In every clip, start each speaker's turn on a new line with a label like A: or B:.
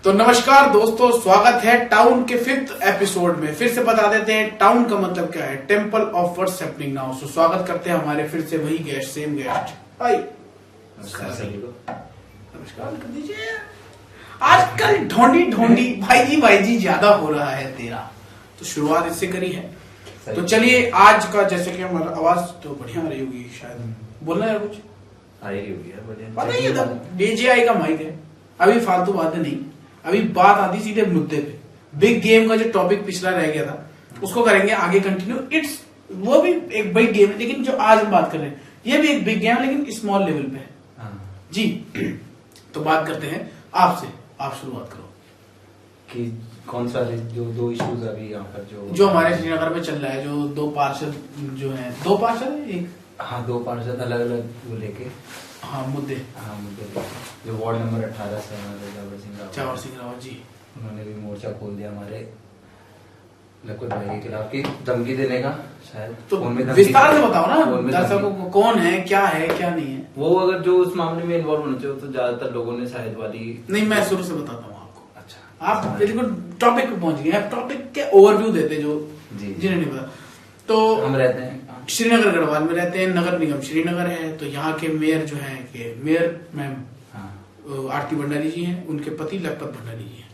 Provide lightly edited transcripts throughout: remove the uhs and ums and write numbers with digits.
A: तो नमस्कार दोस्तों, स्वागत है टाउन के 5th एपिसोड में। फिर से बता देते हैं टाउन का मतलब क्या है। Temple of what's happening now. So स्वागत करते हैं हमारे फिर से वही गेस्ट, सेम गेस्ट। हाय, नमस्कार कर दीजिए। आजकल ढोंडी भाई जी ज्यादा हो रहा है तेरा, तो शुरुआत इससे करी है। तो चलिए आज का, जैसे कि हमारा आवाज तो बढ़िया आ रही होगी शायद, बोलना है कुछ
B: आ रही होगी
A: पता ही है। DJI का माइक है, अभी फालतू बातें नहीं, अभी बात आती सीधे मुद्दे पे। बिग गेम का जो टॉपिक पिछला रह गया था उसको करेंगे आगे कंटिन्यू। इट्स वो भी एक बिग गेम है, लेकिन जो आज हम बात कर रहे हैं ये भी एक बिग गेम है, लेकिन स्मॉल लेवल पे है जी। तो बात करते हैं आपसे, आप शुरुआत करो
B: कि कौन सा जो दो इश्यूज अभी यहाँ पर
A: जो हमारे श्रीनगर में चल रहा है। जो दो पार्षद जो है, दो पार्षद है एक,
B: हाँ दो पार्षद अलग अलग वो लेके,
A: हाँ मुद्दे
B: जो वार्ड नंबर 18 से
A: चावर सिंह रावत जी,
B: उन्होंने भी मोर्चा खोल दिया हमारे लखपत भाई के खिलाफ की धमकी देने का। शायद
A: तो विस्तार से बताओ ना दर्शकों को, कौन है, क्या नहीं है वो।
B: अगर जो उस मामले में इन्वॉल्व होना चाहिए तो ज्यादातर लोगों ने शायद वाली
A: नहीं, मैं शुरू से बताता हूँ आपको।
B: अच्छा,
A: आप बिल्कुल टॉपिक पे पहुंच गए। टॉपिक के ओवरव्यू देते जो जिन्हें नहीं पता। तो
B: हम रहते हैं
A: श्रीनगर गढ़वाल में रहते हैं, नगर निगम श्रीनगर है। तो यहाँ के मेयर जो है कि मेयर मैम आरती भंडारी जी हैं, उनके पति लखपत भंडारी जी हैं।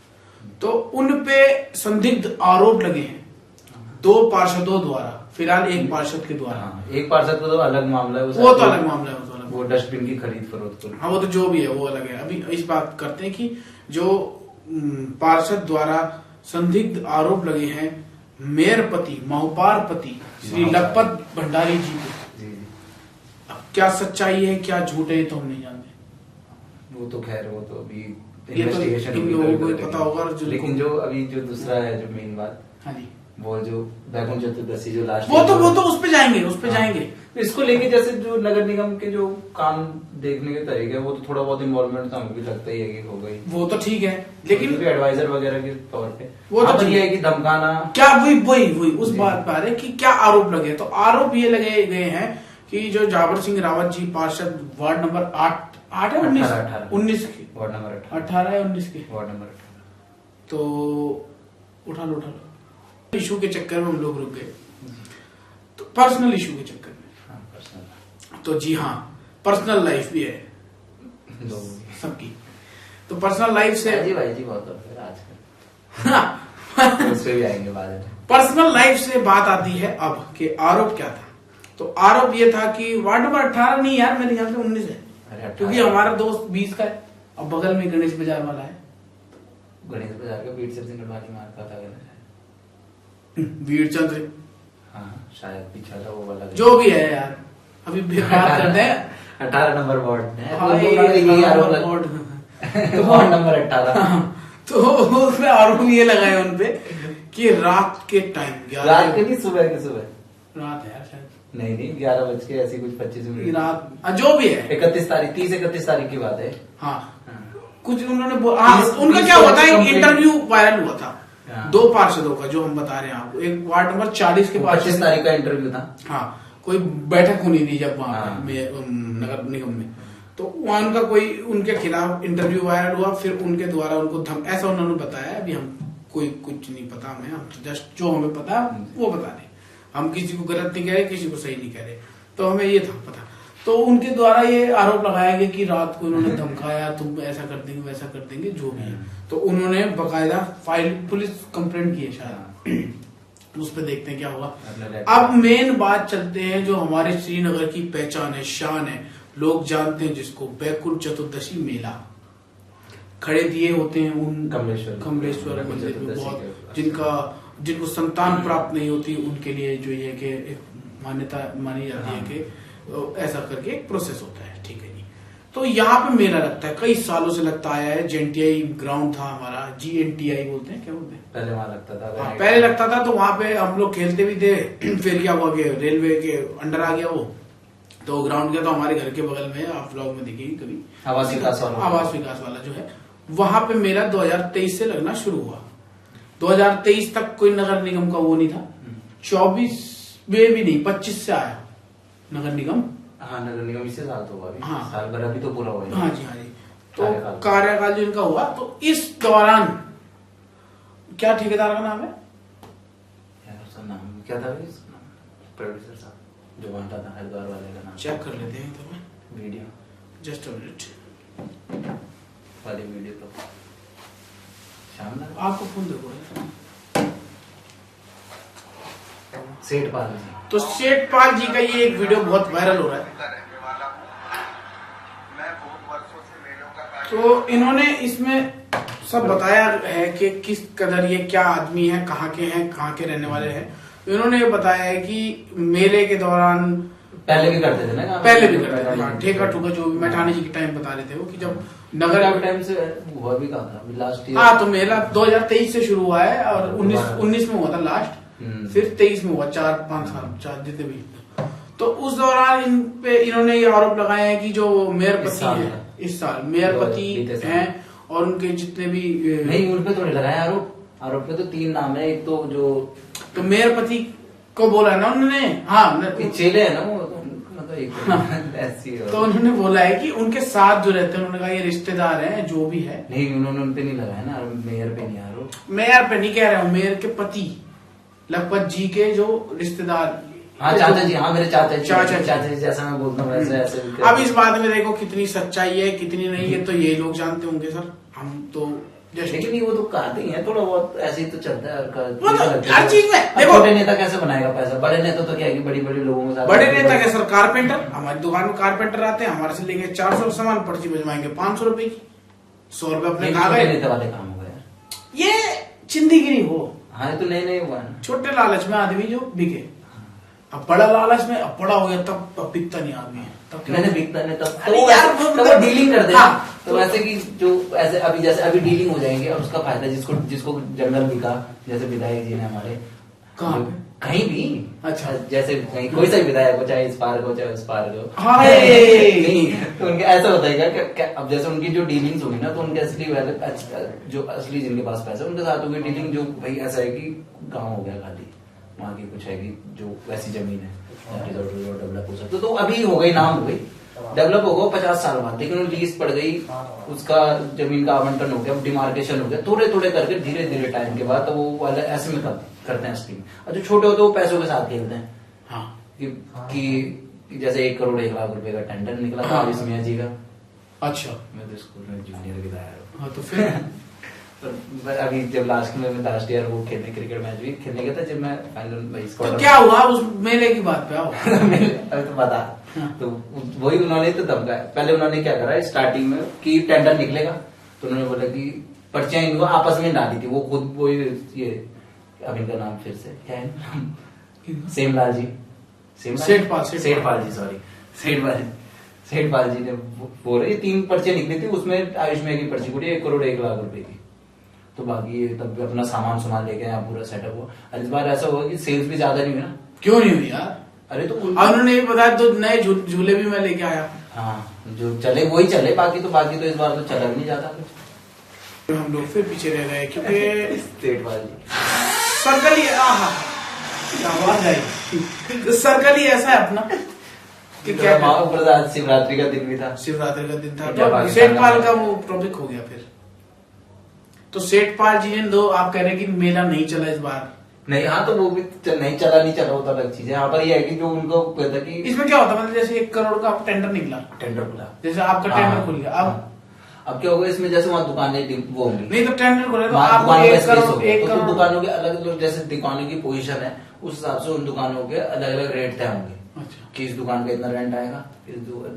A: तो उन पे संदिग्ध आरोप लगे हैं दो पार्षदों द्वारा। फिलहाल एक पार्षद के द्वारा,
B: एक पार्षद को तो अलग मामला है,
A: वो तो अलग मामला है,
B: वो डस्टबिन की खरीद फरोख्त को।
A: हाँ वो तो जो भी है वो अलग है। अभी इस बात करते हैं कि जो पार्षद द्वारा संदिग्ध आरोप लगे हैं मेयर पति महोपार पति श्री लखपत भंडारी जी पे। अब क्या सच्चाई है क्या झूठ है तो हम नहीं जानते,
B: वो तो खैर वो तो अभी
A: इन्वेस्टिगेशन इन लोगों को पता होगा।
B: लेकिन जो अभी जो दूसरा है जो मेन बात,
A: हाँ जी,
B: वो जो बैकुंठ चतुर्दशी जो लास्ट,
A: वो तो उस पे जाएंगे।
B: इसको लेके जैसे जो नगर निगम के जो काम देखने के तरीके, वो तो थोड़ा बहुत इन्वॉल्वमेंट तो हमको भी लगता ही है कि हो गई।
A: वो तो ठीक है, लेकिन
B: एडवाइजर वगैरह के तौर पे
A: वो तो
B: ये है कि धमकाना
A: क्या, वही उस बात पर है कि क्या आरोप लगे। तो आरोप ये लगे गए हैं कि जो जावर सिंह रावत जी पार्षद वार्ड नंबर 8 है 19 के,
B: वार्ड नंबर
A: 18 है 19 के,
B: वार्ड नंबर 18।
A: तो उठा लो इशू के चक्कर में हम लोग रुक गए। तो पर्सनल इशू के चक्कर में, तो जी हाँ, पर्सनल लाइफ भी है सबकी। तो पर्सनल लाइफ से
B: भाई जी बहुत आजकल उस पे भी आएंगे बाद में।
A: पर्सनल लाइफ से बात आती है अब कि आरोप क्या था। तो आरोप ये था कि वार्ड नंबर 18 नहीं यार, मेरे ख्याल से 19 है, क्योंकि हमारा दोस्त 20 का है। अब बगल में गणेश बाजार वाला है,
B: गणेश बाजार का बीट से गढ़वाली मारता था
A: वीर चंद्र,
B: हाँ शायद पीछा था वो वाला,
A: जो भी है यार अभी बात करते हैं।
B: 18 नंबर वार्ड है,
A: तो
B: वार्ड नंबर 18।
A: तो उसमें आरोप ये लगाए उनपे कि रात के टाइम,
B: रात के नहीं सुबह
A: रात है यार शायद,
B: नहीं 11 बज के ऐसी कुछ 25 मिनट
A: रात, जो भी है
B: 31 तारीख की बात है।
A: हाँ कुछ उन्होंने उनका क्या हुआ था, एक इंटरव्यू वायरल हुआ था दो पार्षदों का, जो हम बता रहे हैं आपको। एक वार्ड नंबर 40 के
B: 25 तारीख का इंटरव्यू था।
A: हाँ, कोई बैठक होनी थी जब वहां नगर निगम में, तो वहां उनका कोई उनके खिलाफ इंटरव्यू वायरल हुआ। फिर उनके द्वारा उनको ऐसा उन्होंने बताया, अभी हम कोई कुछ नहीं पता हमें, हम जस्ट जो हमें पता है वो बता रहे, हम किसी को गलत नहीं कह रहे, किसी को सही नहीं कह रहे। तो हमें ये था पता। तो उनके द्वारा ये आरोप लगाया गया कि रात को उन्होंने धमकाया, तुम ऐसा कर देंगे वैसा कर देंगे, जो भी है। तो उन्होंने बकायदा फाइल पुलिस कंप्लेंट की है शायद, उस पर देखते हैं क्या हुआ। अब मेन बात चलते हैं, जो हमारे श्रीनगर की पहचान है, शान है, लोग जानते हैं जिसको, बैकुंठ चतुर्दशी मेला। खड़े दिए होते हैं उन कमलेश्वर मंदिर में, बहुत जिनको संतान प्राप्त नहीं होती उनके लिए जो ये कि मान्यता मानी जाती है कि ऐसा करके एक प्रोसेस होता है, ठीक है जी। तो यहाँ पे मेला लगता है, कई सालों से लगता आया है। जेएनटीआई ग्राउंड था हमारा, GNTI बोलते हैं, क्या बोलते हैं,
B: पहले वहां लगता था।
A: हाँ पहले लगता था, तो वहां पे हम लोग खेलते भी थे। फिर क्या हुआ कि रेलवे के अंडर आ गया वो, तो ग्राउंड गया। तो हमारे घर के बगल में, आप ब्लॉग में देखेंगे कभी,
B: आवास
A: विकास वाला जो है, वहां पे मेला 2023 से लगना शुरू हुआ। 2023 तक कोई नगर निगम का वो नहीं था, 24 में भी नहीं, 25 से आया नगर निगम।
B: हाँ नगर निगम इससे साल तो हुआ,
A: हाँ
B: साल भर अभी तो पूरा हुआ।
A: हाँ जी। तो कार्यकाल जो इनका हुआ, तो इस दौरान क्या ठेकेदार का नाम है
B: यार, उसका नाम क्या था प्रोड्यूसर साहब जो बनता था हरिद्वार वाले का नाम
A: चेक कर लेते हैं तो
B: वीडियो
A: जस्ट अ मिनट।
B: वाली वीडियो तो शानदार।
A: आपको फोन देखो
B: सेठ पाल जी।
A: तो सेठ पाल जी का ये एक वीडियो बहुत वायरल हो रहा है। तो इन्होंने इसमें सब बताया है कि किस कदर ये क्या आदमी है, कहाँ के हैं, कहाँ के रहने वाले हैं। तो इन्होंने ये बताया है कि मेले के दौरान
B: पहले भी करते थे ना,
A: पहले भी करते थे, हाँ, ठेका ठुका जो भी मैठानी जी के टाइम बता रहे थे वो, कि जब नगर
B: टाइम से हुआ भी कहा था लास्ट ईयर।
A: हाँ, तो मेला 2023 से शुरू हुआ है और 19 में हुआ था लास्ट, फिर 23 में हुआ, 4-5 साल, 4 जितने भी। तो उस दौरान इन पे इन्होंने ये आरोप लगाया है कि जो मेयरपति है इस साल मेयरपति हैं और उनके जितने भी
B: नहीं, उन पे थोड़ी लगाया आरोप पे तो 3 नाम है। एक तो जो
A: तो मेयरपति को बोला है ना उन्होंने, हाँ
B: चेले है ना वो, मतलब एक ऐसी है।
A: तो उन्होंने बोला है कि उनके साथ जो रहते हैं, उन्होंने कहा ये रिश्तेदार हैं जो भी है।
B: नहीं, उन्होंने उन पे नहीं लगाया ना, मेयर पे नहीं आरोप।
A: मेयर पे नहीं कह रहा हूँ, मेयर के पति लखपत जी के जो रिश्तेदार,
B: हाँ चाचा जी, हाँ मेरे चाचा
A: जी
B: जैसा मैं बोलता हूँ वैसे ऐसे भी।
A: अब इस बात में देखो कितनी सच्चाई है कितनी नहीं है, तो ये लोग जानते होंगे सर, हम तो
B: लेकिन वो तो कहते ही है, थोड़ा बहुत ऐसे ही तो चलता है
A: हर चीज में। देखो
B: छोटे नेता कैसे बनाएगा पैसा, बड़े नेता तो क्या है कि बड़ी बड़ी लोगों के साथ।
A: बड़े नेता क्या सर, कारपेंटर, हमारी दुकान में कारपेंटर आते हैं, हमारे से लेंगे 400 सामान, पर्ची बजवाएंगे 500 रुपए की, 100 रुपए अपने खा गए।
B: नेता वाले काम हो गए
A: ये चिंदीगिरी हो।
B: हाँ, तो नहीं हुआ है।
A: छोटे लालच में आदमी जो बिके, अब बड़ा लालच में अब बड़ा हो गया तब बिकता नहीं आदमी है, तब
B: मैंने बिकता नहीं तब
A: अरे यार
B: वो डीलिंग कर देना।
A: हाँ,
B: तो वैसे कि जो ऐसे अभी जैसे अभी डीलिंग हो जाएंगे और उसका फायदा जिसको जंगल बिका, जैसे विधायक जी ने हमारे
A: कहाँ
B: कहीं भी,
A: अच्छा
B: जैसे कहीं कोई सा विधायक हो, चाहे इस पार हो चाहे उस पार हो,
A: हाँ
B: नहीं तो उनके ऐसा होता है क्या, अब जैसे उनकी जो डीलिंग्स होगी ना, तो उनके जो असली जिनके पास पैसा उनके साथ होगी डीलिंग, जो भाई ऐसा है कि गाँव हो गया खाली, वहाँ की कुछ है कि जो वैसी जमीन है डेवलप हो सकता, तो अभी हो गई, नाम हो गई, डेवलप हो गया 50 साल बाद, लेकिन लीज पड़ गई, उसका जमीन का आवंटन हो गया, डिमार्केशन हो गया, थोड़े थोड़े करके धीरे धीरे टाइम के बाद, तो वो वाले ऐसे में करते हैं स्कीम। और जो छोटे होते हैं वो पैसों के साथ खेलते हैं।
A: हाँ,
B: कि जैसे 1 करोड़ 1 लाख रुपए का टेंडर निकला था आरिस मियां जी का।
A: अच्छा,
B: मैं तो स्कूल में जूनियर गिराया।
A: हाँ तो फिर
B: अभी जब लास्ट ईयर वो खेलने क्रिकेट मैच भी खेलने गया था, जब मैं फाइनल
A: तो क्या हुआ उस मेले की बात पे आओ।
B: अभी तो बता। तो वही उन्होंने तो धमकाया, पहले उन्होंने क्या करा स्टार्टिंग में कि टेंडर निकलेगा, तो उन्होंने बोला कि पर्चियां इनको आपस में डाली थी, वो खुद वो ये अभी का नाम फिर से क्या है, सेमलाल जी, सेठ पाल जी, सॉरी सेठ पाल जी ने बोले 3 पर्चे निकली थी, उसमें आयुष में की पर्ची पूरी 1 करोड़ 1 लाख रुपए की। तो बाकी तब अपना सामान लेके आया, पूरा सेटअप हुआ। और इस बार ऐसा हुआ कि सेल्स भी ज्यादा नहीं हुई ना।
A: क्यों नहीं हुई यार?
B: अरे तो
A: उन्होंने ये बताया, तो नए झूले भी मैं लेके आया।
B: हाँ, जो चले वही चले, बाकी तो इस बार तो चला भी नहीं जाता कुछ।
A: हम लोग फिर पीछे रह गए क्योंकि
B: स्टेट वाली
A: सर्कल ही आवाज आई, तो सर्कल ही ऐसा है अपना कि क्या
B: शिवरात्रि का दिन भी था,
A: शिवरात्रि का दिन था, तो सेठ पाल का वो टॉपिक हो गया। फिर तो सेठ पाल जी ने दो, आप कह रहे हैं कि मेला नहीं चला इस बार?
B: नहीं, हाँ तो वो भी नहीं चला वो तो अलग चीज है। यहाँ पर ये है कि जो उनको कहता कि
A: इसमें क्या होता है, मतलब जैसे 1 करोड़ का टेंडर निकला, जैसे आपका टेंडर खुल गया,
B: अब क्या होगा इसमें, जैसे वहाँ दुकानें वो होंगी,
A: नहीं तो टेंडर खुला तो
B: आपको
A: 1 करोड़
B: दुकानों के अलग जैसे दुकानों की पोजीशन है, उस हिसाब से उन दुकानों के अलग अलग रेट तय होंगे।
A: अच्छा,
B: कि इस दुकान का इतना रेंट आएगा,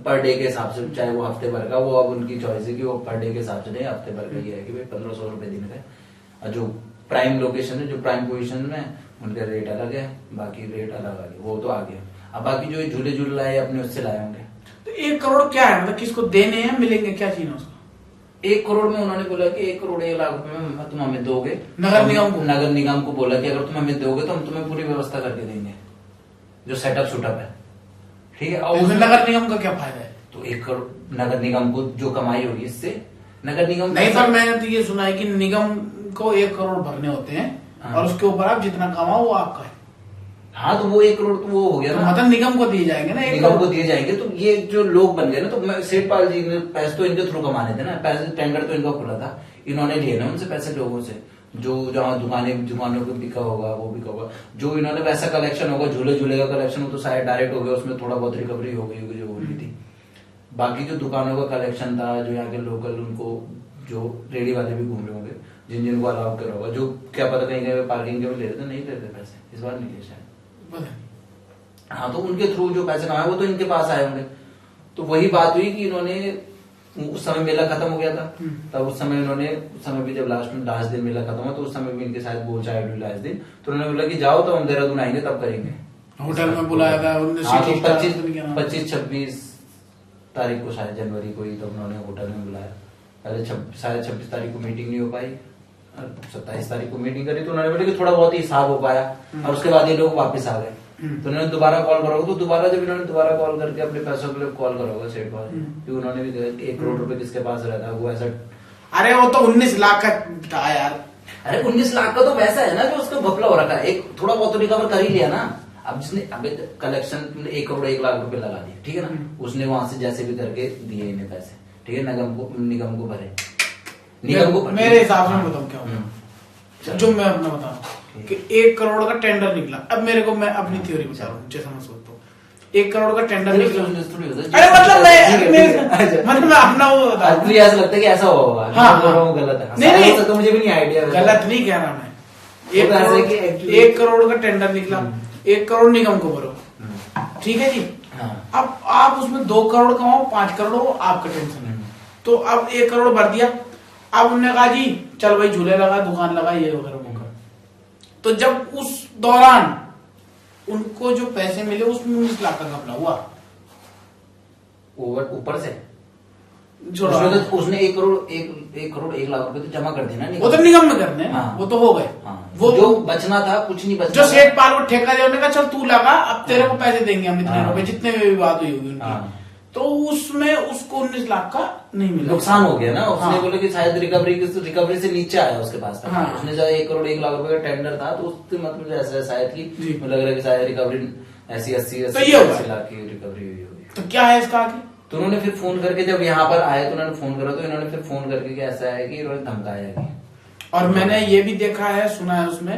B: पर डे के हिसाब से, चाहे वो हफ्ते भर का, वो अब उनकी चॉइस है कि वो पर डे के हिसाब से नहीं, हफ्ते भर का ये है कि भाई 1500 रुपए दिन का। और जो प्राइम लोकेशन है, जो प्राइम पोजीशन में, उनका रेट अलग है, बाकी रेट अलग है, वो तो आ गया। अब बाकी जो झूले लाए अपने उससे लाए होंगे।
A: तो 1 करोड़ क्या है, मतलब किसको देने हैं, मिलेंगे क्या चीज उसको?
B: 1 करोड़ में उन्होंने बोला कि 1 करोड़ 1 लाख रुपए में तुम हमें दोगे,
A: नगर
B: निगम को बोला कि अगर तुम हमें दोगे तो हम तुम्हें पूरी व्यवस्था करके देंगे, जो सेटअप शूटअप है, ठीक है। और
A: नगर निगम का क्या फायदा है?
B: तो 1 करोड़ नगर निगम को जो कमाई होगी इससे, नगर निगम
A: नहीं, पर मैंने तो ये सुना है कि निगम को 1 करोड़ भरने होते हैं, और उसके ऊपर आप जितना कमाओ वो आपका है।
B: हाँ तो वो 1 करोड़ तो वो हो गया
A: तो
B: ना,
A: मतलब निगम को दिए जाएंगे ना 1
B: निगम को
A: करोड़।
B: दिए जाएंगे। तो ये जो लोग बन गए ना, तो सेठपाल जी ने पैसे तो इनके थ्रू कमाने थे ना, पैसे टेंडर तो इनका खुला था, इन्होंने लिए ना उनसे पैसे लोगों से, जो जहाँ दुकानों को बिका होगा वो बिका होगा, जो इन्होंने वैसा कलेक्शन होगा, झूले झूले का कलेक्शन हो तो शायद डायरेक्ट हो गया, उसमें थोड़ा बहुत रिकवरी हो गई होगी जो होनी थी। बाकी जो दुकानों का कलेक्शन था, जो यहाँ के लोकल, उनको जो रेडी वाले भी घूम रहे होंगे, जिन जिनको अलाउ करा होगा, जो क्या पता कहीं कहीं पार्किंग के भी ले रहे थे, नहीं ले रहे पैसे, इस बार नहीं लिए शायद। हाँ तो उनके थ्रू जो पैसे कमाए वो तो इनके पास आए होंगे। तो वही बात हुई कि इन्होंने उस समय मेला खत्म हो गया था, तब उस समय इन्होंने, उस समय भी जब लास्ट दिन मेला खत्म हुआ तो उस समय भी इनके साथ बोल चाहे लास्ट दिन, तो उन्होंने बोला कि जाओ तो हम देहरादून आएंगे तब करेंगे।
A: होटल में बुलाया था उन्होंने,
B: हाँ, तो
A: सिटी स्टार पता नहीं क्या नाम।
B: 25-26 तारीख को शायद जनवरी को ही, तो उन्होंने होटल में बुलाया। पहले शायद 26 तारीख को मीटिंग नहीं हो पाई, 27 तारीख को मीटिंग करी, तो उन्होंने बोला कि थोड़ा बहुत ही हिसाब हो पाया, और उसके बाद ये लोग वापस आ गए। तो उन्होंने दोबारा कॉल करा होगा, तो दोबारा जब इन्होंने दोबारा कॉल करके अपने पैसों के लिए कॉल करा होगा सेठ पाल, कि उन्होंने भी 1 करोड़ रुपए किसके पास रहता है वो ऐसा।
A: अरे वो तो 19 लाख का था यार।
B: अरे 19 लाख का तो वैसा है ना जो उसका घपला हो रखा है, एक थोड़ा बहुत तो रिकवर कर ही लिया ना। अब जिसने अभी कलेक्शन 1 करोड़ 1 लाख रुपए लगा दिए, ठीक है ना, उसने वहां से जैसे भी करके दिए इन्हें पैसे, ठीक है, निगम को भरे, निगम को
A: मेरे हिसाब से मैं बताऊं क्या होगा, जो मैं अपना बताऊं कि 1 करोड़ का टेंडर निकला। अब मेरे को, मैं अपनी थ्योरी बता रहा हूँ जैसा मैं सोचता हूँ, 1 करोड़ का टेंडर निकला। अरे मतलब मैं अपना वो बता रहा हूँ।
B: ऐसा लगता है कि ऐसा होगा।
A: हाँ,
B: गलत है,
A: नहीं
B: तो मुझे भी नहीं आइडिया,
A: गलत नहीं कह रहा मैं।
B: तो
A: 1 करोड़ का टेंडर निकला, 1 करोड़ निगम को भरो, ठीक है जी। अब आप उसमें 2 करोड़ कमाओ, 5 करोड़ हो, आपका टेंशन है। तो अब 1 करोड़ भर दिया, अब उन्होंने कहा जी चल भाई झूले लगा, दुकान लगा, ये वगैरह वगैरह। तो जब उस दौरान उनको जो पैसे मिले उसमें 19 लाख का घपला हुआ
B: ऊपर से।
A: छोड़ो,
B: उसने 1 करोड़ 1 लाख रुपए तो जमा कर देना,
A: वो तो निगम में करने हैं,
B: हाँ।
A: वो तो हो गए।
B: वो जो बचना था कुछ नहीं बचना,
A: जो सेठ पाल को ठेका दिया, उन्होंने कहा चल तू लगा, अब तेरे को पैसे देंगे हम इतने रुपए, जितने में भी बात हुई होगी उनकी। तो उसमें उसको 19 लाख का नहीं मिला,
B: नुकसान हो गया ना। उसने
A: हाँ।
B: बोला कि शायद रिकवरी से नीचे आया उसके पास।
A: हाँ।
B: उसने जब 1 करोड़ 1 लाख रुपए का टेंडर था, तो उससे मतलब ऐसा शायद की मुझे लग रहा है कि शायद रिकवरी ऐसी 80
A: तो ये होगा।
B: लाख की रिकवरी हुई होगी।
A: तो क्या है इसका आगे?
B: तो उन्होंने फिर फोन करके, जब यहाँ पर आए तो उन्होंने फोन करा, तो इन्होंने फिर फोन करके कि ऐसा है कि इन्होंने धमकाया है।
A: और मैंने ये भी देखा है, सुना है उसमें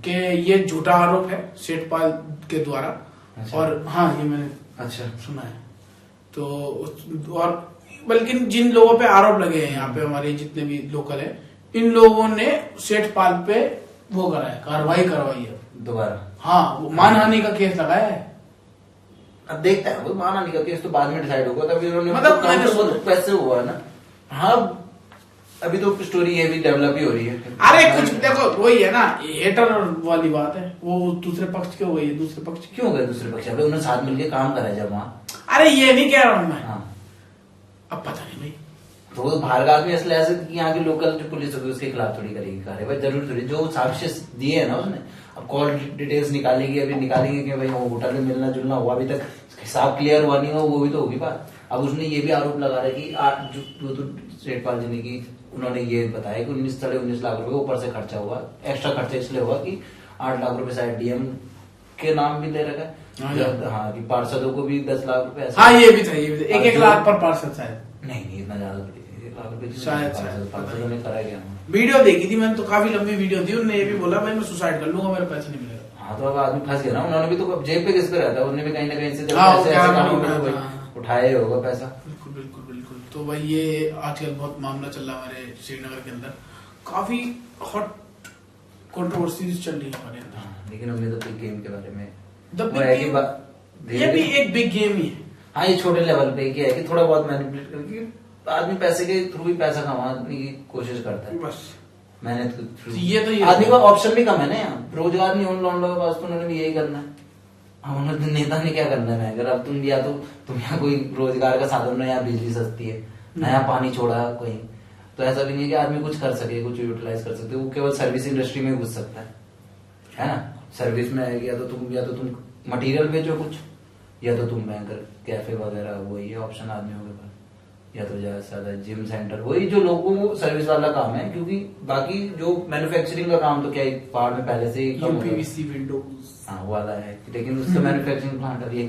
A: कि ये झूठा आरोप है सेठपाल के द्वारा।
B: अच्छा।
A: और हाँ, ये मैंने
B: अच्छा
A: सुना है। तो और बल्कि जिन लोगों पे आरोप लगे हैं यहाँ पे, हमारे जितने भी लोकल है, इन लोगों ने सेठपाल पे वो करा है, कार्रवाई करवाई है
B: दोबारा।
A: हाँ, वो मानहानि का केस लगाया है।
B: अब देखते हैं, वो मानहानि का केस तो बाद में डिसाइड होगा, तभी उन्होंने
A: मतलब मैंने
B: तो पैसे हुआ है ना। हाँ अभी तो स्टोरी ये भी डेवलप ही हो रही है।
A: अरे कुछ देखो, वही है ना, हेटर वाली बात है, वो दूसरे पक्ष क्यों गई है, दूसरे पक्ष
B: क्यों गए दूसरे पक्ष? अभी उन्होंने साथ मिलकर काम करा जब वहाँ।
A: अरे ये नहीं कह रहा हूँ मैं।
B: हाँ।
A: अब पता नहीं भाई,
B: तो बाहर का आदमी इसलिए ऐसे कि यहाँ की लोकल जो पुलिस होगी उसके खिलाफ थोड़ी करेगी कार्रवाई, जरूर थोड़ी। जो साक्ष्य दिए है ना उसने, अब कॉल डिटेल्स निकालेगी, अभी निकालेंगे कि भाई वो होटल में मिलना जुलना हुआ, अभी तक हिसाब क्लियर हुआ नहीं हो, वो भी तो होगी बात। अब उसने ये भी आरोप लगा रहा है कि जो तो सेठपाल जी ने की, उन्होंने ये बताया कि 19 लाख रुपए ऊपर से खर्चा हुआ, एक्स्ट्रा खर्चा इसलिए हुआ कि 8 लाख रुपए शायद डीएम के नाम भी दे रखा है। हाँ, कि पार्षदों को भी 10 लाख रुपए।
A: हाँ ये भी था, ये भी था, 1-1 लाख पर पार्षद शायद।
B: नहीं इतना ज्यादा 1 लाख रुपए
A: शायद
B: पार्षदों ने करा गया।
A: वीडियो देखी थी मैंने, तो काफी लंबी वीडियो थी। उन्होंने ये भी बोला भाई मैं सुसाइड कर लूंगा, मेरा पैसा नहीं मिलेगा।
B: हाँ तो अब आदमी फंस गया ना। उन्होंने भी तो जेब पे किस पे रहता है, उन्होंने भी कहीं ना कहीं से उठाया होगा पैसा।
A: बिल्कुल बिल्कुल बिल्कुल। तो भाई ये आजकल बहुत मामला चल रहा है हमारे श्रीनगर के अंदर, काफी हॉट कंट्रोवर्सीज चल रही है हमारे अंदर।
B: लेकिन हमने तो बिग गेम के बारे में
A: ये भी एक बिग गेम ही है।
B: हाँ ये छोटे लेवल पे क्या है कि थोड़ा बहुत मैनिपुलेट करके आदमी पैसे के थ्रू भी पैसा कमाने की कोशिश करता है, बस मेहनत के थ्रू।
A: ये तो
B: आदमी का ऑप्शन भी कम है ना यहाँ, रोजगार नहीं उन लौंडों के पास, तो उन्होंने भी यही करना है। हाँ उन्होंने नेता ने क्या करना है, अगर अब तुम या तो तुम यहाँ कोई रोजगार का साधन है, यहाँ बिजली सस्ती है, नया पानी छोड़ा कहीं, तो ऐसा भी नहीं है कि आदमी कुछ कर सके, कुछ यूटिलाइज कर सकते। वो केवल सर्विस इंडस्ट्री में घुस सकता है ना। सर्विस में आएगी, या तो तुम मटेरियल बेचो कुछ, या तो तुम बैंकर कैफे वगैरह, वो ये ऑप्शन आदमियों के पास, या तो ज्यादा से ज्यादा जिम सेंटर, वही जो लोगों को सर्विस वाला काम है, क्योंकि बाकी जो मैन्युफैक्चरिंग का काम तो क्या है पहाड़ में पहले से ही कम होता है।
A: यूपीवीसी विंडो,
B: हाँ वो वाला है, लेकिन उसका मैन्युफैक्चरिंग प्लांट अभी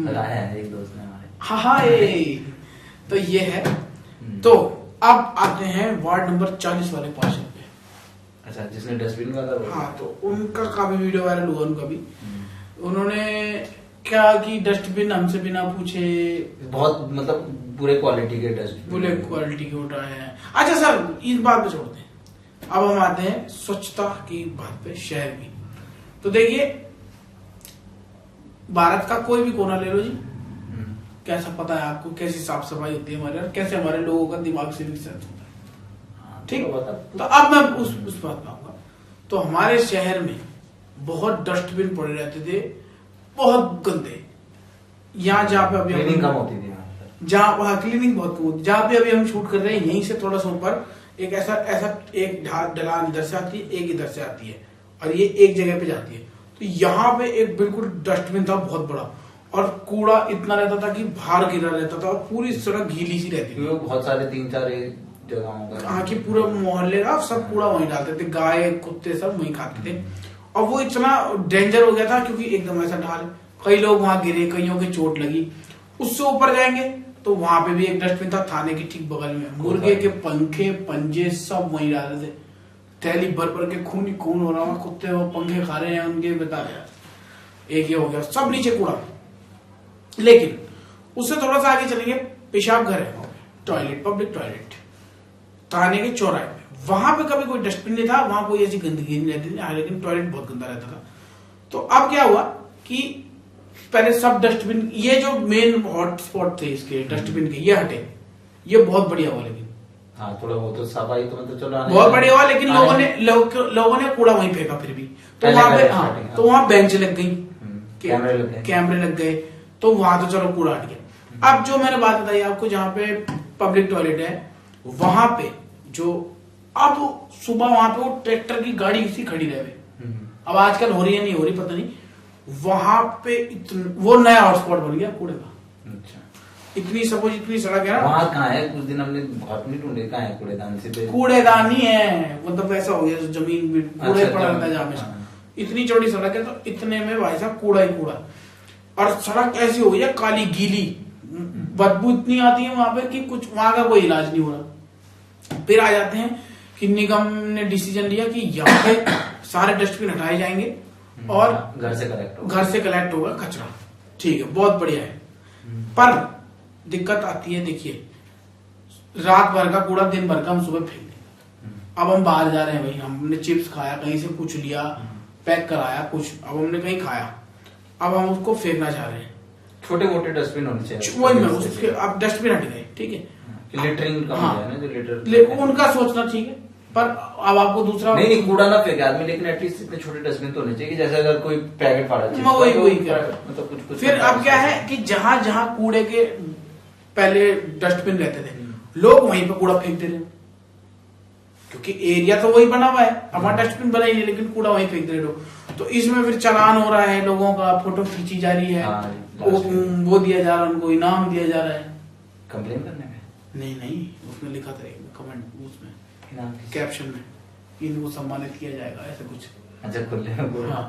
B: लगाया है एक दोस्त ने हमारे।
A: हाँ तो ये है। तो अब आते हैं वार्ड नंबर 40 वाले पार्षद पे।
B: अच्छा, जिसने डस्टबिन का था वो।
A: हाँ, तो उनका काफी वीडियो वायरल हुआ, उनका भी। उन्होंने क्या कि डस्टबिन हमसे बिना पूछे
B: बहुत मतलब बुरे क्वालिटी के डस्टबिन,
A: बुरे क्वालिटी के उठाए हैं। अच्छा सर, इस बात पे छोड़ते हैं, अब हम आते हैं स्वच्छता की बात पे, शहर की। तो देखिए, भारत का कोई भी कोना ले लो जी, कैसा पता है आपको कैसी साफ सफाई होती है हमारे, और कैसे हमारे लोगों का दिमाग से विकसित होता है। ठीक, तो अब मैं उस बात पे आऊंगा। तो हमारे शहर में बहुत डस्टबिन पड़े रहते थे, बहुत गंदे। यहाँ जहाँ पे अभी
B: क्लीनिंग कम होती थी,
A: जहाँ वहाँ क्लीनिंग बहुत कम होती, जहाँ पे अभी हम शूट कर रहे हैं यहीं से थोड़ा सा ऊपर एक ऐसा एक ढलान इधर से आती है, एक इधर से आती है, और ये एक जगह पे जाती है। तो यहाँ पे एक बिल्कुल डस्टबिन था बहुत बड़ा, और कूड़ा इतना रहता था कि बाहर गिरा रहता था, और पूरी सड़क गीली सी रहती थी।
B: बहुत सारे 3-4 जगहों का,
A: हाँ, कि पूरा मोहल्ले का सब कूड़ा वहीं डालते थे, गाय कुत्ते सब वहीं खाते थे। और वो इतना डेंजर हो गया था क्योंकि एकदम ऐसा ढाल, कई लोग वहां गिरे, कईयों की चोट लगी। उससे ऊपर जाएंगे तो वहां पे भी एक डस्टबिन था थाने के ठीक बगल में, मुर्गे के पंखे पंजे सब वहीं डाले थे, थैली भर भर के खून ही खून हो रहा, कुत्ते वो पंखे खा रहे हैं उनके, बता रहे। एक ये हो गया, सब नीचे कूड़ा। लेकिन उससे थोड़ा सा आगे चलेंगे, पेशाब घर है, टॉयलेट, पब्लिक टॉयलेट थाने के चौराहे पे, वहां पे कभी कोई डस्टबिन नहीं था, वहां कोई ऐसी गंदगी नहीं रहती थी, लेकिन टॉयलेट बहुत गंदा रहता था। तो अब क्या हुआ कि पहले सब डस्टबिन, ये जो मेन हॉटस्पॉट थे इसके डस्टबिन के, ये हटे, ये बहुत बढ़िया हुआ। लेकिन
B: हाँ, थोड़ा बहुत तो सफाई तो मतलब चलो
A: बहुत बढ़िया हुआ, लेकिन लोगों ने कूड़ा वहीं फेंका फिर भी। तो वहां पे तो वहां बेंच लग गई, कैमरे लग गए, तो वहां तो चलो कूड़ा हट गया। अब जो मैंने बात बताई आपको, जहाँ पे पब्लिक टॉयलेट है, वहां पे जो अब सुबह वहां पे वो ट्रैक्टर की गाड़ी सी खड़ी रहे, अब आजकल हो रही है नहीं हो रही पता नहीं, वहां पे वो नया हॉटस्पॉट बन गया कूड़े का।
B: अच्छा,
A: इतनी सपोज इतनी सड़क है ना
B: वहां, कहाँ है? कुछ दिन हमने बहुत नहीं ढूंढे, कहाँ है कूड़ेदान? से
A: कूड़ेदान ही है, मतलब ऐसा हो गया जमीन में कूड़े पड़ा रहता है जहाँ पे। इतनी चौड़ी सड़क है, तो इतने में भाई साहब कूड़ा ही कूड़ा, और सड़क ऐसी हो गई है काली गीली, बदबू इतनी आती है वहां पे कि कुछ वहां का कोई इलाज नहीं हो रहा। फिर आ जाते हैं कि निगम ने डिसीजन लिया कि यहाँ पे सारे डस्टबिन हटाए जाएंगे और
B: घर से कलेक्ट होगा
A: कचरा। ठीक है, बहुत बढ़िया है, पर दिक्कत आती है, देखिए रात भर का कूड़ा दिन भर का हम सुबह फेंक दें। अब हम बाहर जा रहे हैं भाई, हमने चिप्स खाया, कहीं से कुछ लिया, पैक कराया कुछ, अब हमने कहीं खाया, अब हम उसको फेंकना चाह रहे हैं।
B: छोटे मोटे डस्टबिन होने चाहिए,
A: वही में उसके अब डस्टबिन हट गए, ठीक है,
B: लिटरिंग कम
A: हाँ,
B: है ना, जो लिटर
A: उनका सोचना ठीक है, पर अब आपको दूसरा
B: नहीं कूड़ा ना फेंके आदमी, लेकिन एटलीस्ट इतने छोटे डस्टबिन तो होने चाहिए, जैसे अगर कोई पैकेट फाड़ा चाहिए,
A: वही
B: मतलब कुछ
A: फिर अब क्या है कि जहां जहां कूड़े के पहले डस्टबिन रहते थे, लोग वहीं पे कूड़ा फेंकते रहे, क्योंकि एरिया तो वही बना हुआ है, हमारा डस्टबिन बना ही नहीं, लेकिन कूड़ा वहीं फेंकते रहे लोग। तो इसमें फिर चालान हो रहा है, लोगों का फोटो खींची जा रही है, वो दिया जा रहा है, उनको इनाम दिया जा रहा है।
B: कंप्लेन करने में
A: नहीं, उसमें लिखा था कमेंट, उसमें कैप्शन में, इनको सम्मानित किया जाएगा, ऐसा कुछ।
B: अच्छा, खुले।
A: हाँ,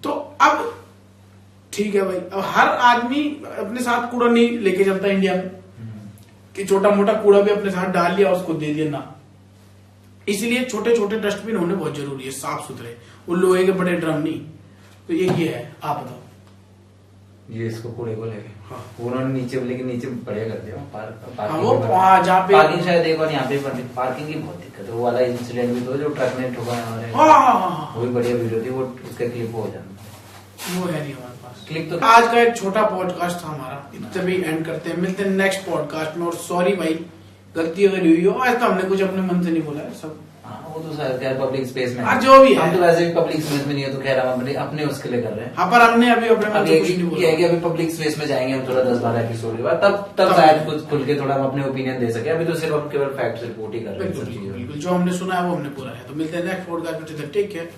A: तो अब ठीक है भाई, अब हर आदमी अपने साथ कूड़ा नहीं लेके चलता इंडिया में, कि छोटा मोटा कूड़ा भी अपने साथ डाल लिया उसको दे दिया ना। इसलिए छोटे छोटे डस्टबिन होने बहुत जरूरी है, साफ सुथरे, वो लोहे के बड़े ड्रम नहीं। तो ये है, आप बताओ।
B: ये इसको कूड़े को लेके
A: हाँ,
B: उन्होंने नीचे, लेकिन नीचे बढ़िया कर दिया
A: जहाँ पे
B: पार्किंग, शायद एक और यहाँ पे पार्किंग की बहुत दिक्कत है। वो वाला इंसिडेंट भी तो जो ट्रक ने ठोका हमारे, वो भी बढ़िया वीडियो थी, वो उसका क्लिप हो जाना,
A: वो है नहीं हमारे पास
B: क्लिप तो।
A: आज का एक छोटा पॉडकास्ट था हमारा, इतने भी एंड करते हैं, मिलते हैं नेक्स्ट पॉडकास्ट में। और सॉरी भाई, गलती अगर हुई हो, आज तो हमने कुछ अपने मन से नहीं बोला है सब।
B: वो तो खैर पब्लिक स्पेस में,
A: जो भी है,
B: हम तो वैसे भी पब्लिक स्पेस में नहीं है, तो खैर हम अपने उसके लिए कर रहे हैं।
A: हाँ, पर हमने अभी अपने मन से कुछ नहीं बोला
B: है कि अभी पब्लिक स्पेस में जाएंगे हम, थोड़ा 10-12 एपिसोड के बाद, तब शायद कुछ खुल के थोड़ा हम अपने ओपिनियन दे सके। अभी तो सिर्फ हम केवल फैक्ट्स रिपोर्ट ही कर रहे हैं।
A: बिल्कुल, जो हमने सुना है वो हमने बोला है। तो मिलते हैं नेक्स्ट पॉडकास्ट में, टेक केयर।